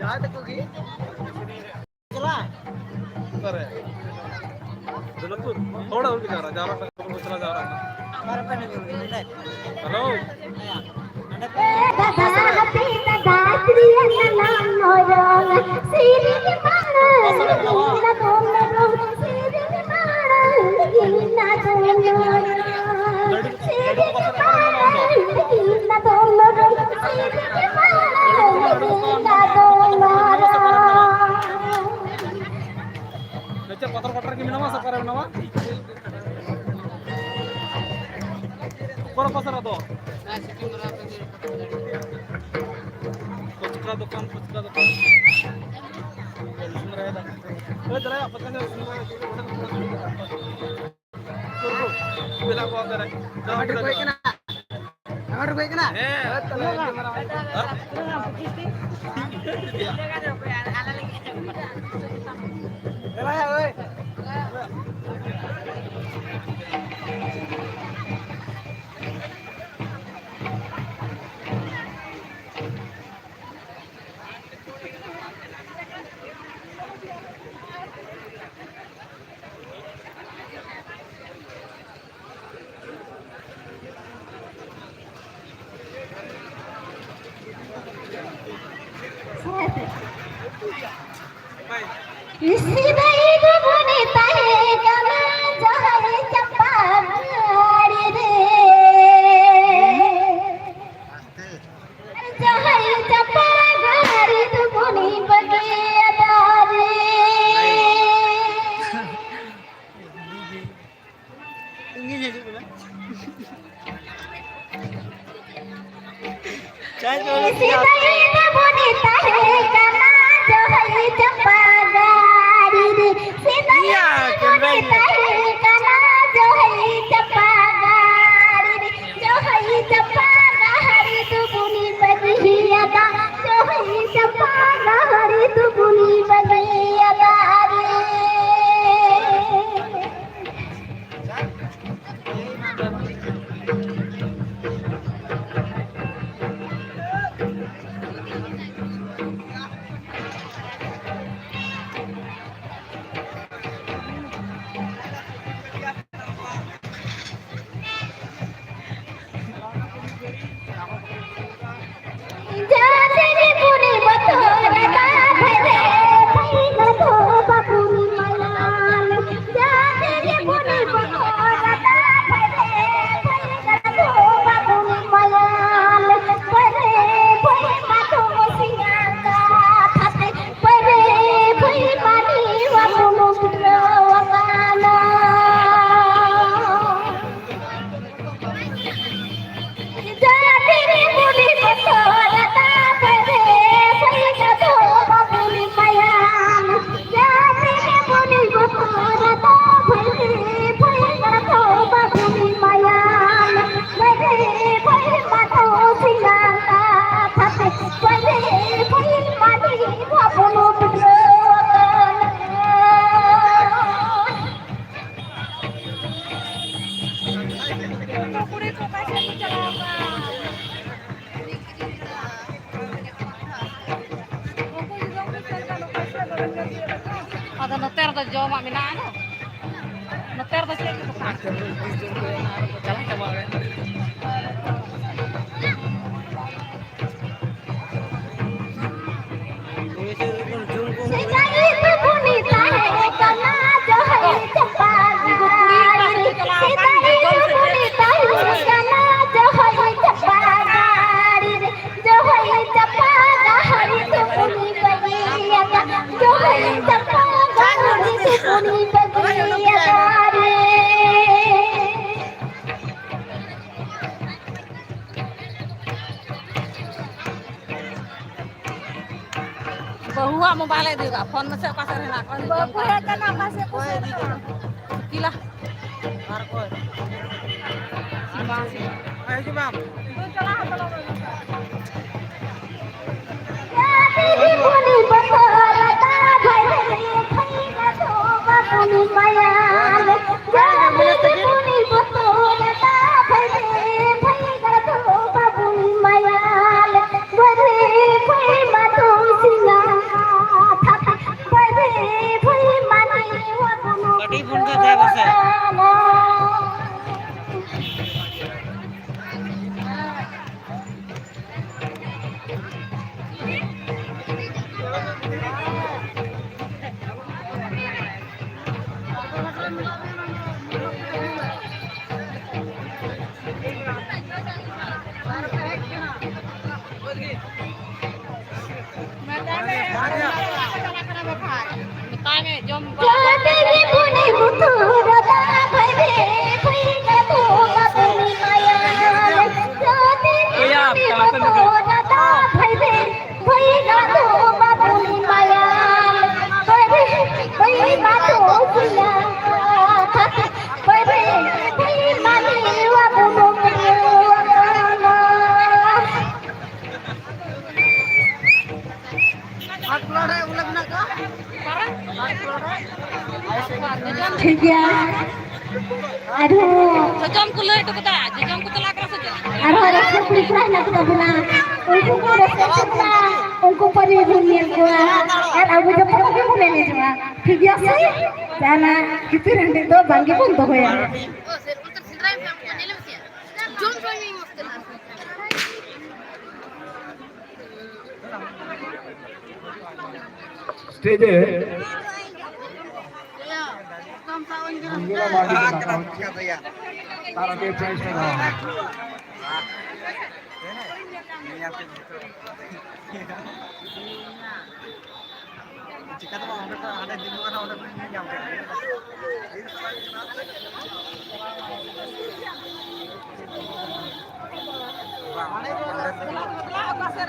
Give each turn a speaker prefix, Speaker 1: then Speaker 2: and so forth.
Speaker 1: चला करे जनकपुर थोड़ा और भी जा रहा चला जा रहा hello kotor-kotor gimana mas sekarang nama? Berapa pasar atau? Pucukra dukan. Jalan apa kan? Turun. Bila gua ada. Jangan gue kena. Jangan gue kena.
Speaker 2: Ada noter da joma minano. Noter da sih itu kan. Jalan coba kan. Bahwa mobile juga, phone masih pasar enak. Bahwa kan apa sih? Gila. Marco. Simbang. Ayo simbang. Itu celah atau
Speaker 3: Bye.
Speaker 2: Kami jom.
Speaker 3: Jadi kuni butuh rata bhaibe bhaina to babuni maya jadi kuni butuh rata bhaibe bhaina to babuni maya bhaibe bhaina to punya bhaibe bhaina ni wabunu Tiga, aduh,
Speaker 2: Sejam kulo itu kita, sejam kita lakar sejam.
Speaker 3: aduh, rasa kulit lah nak kita Unku ko rasa kita, unku pari bunyian ko, abu jepang ko boleh ni cuma. Tiga sih, jana kita nanti tu bangki pun tu ya.
Speaker 4: Oh, sir, ultra sindrai yang punya dalam sih. John Fleming mesti lah.
Speaker 5: Stage
Speaker 4: Ya, kamu tahu ni.
Speaker 5: ತಾರಕ್ಕೆ prize
Speaker 1: Jika tu ada di mana ada nyampe.
Speaker 2: Pasir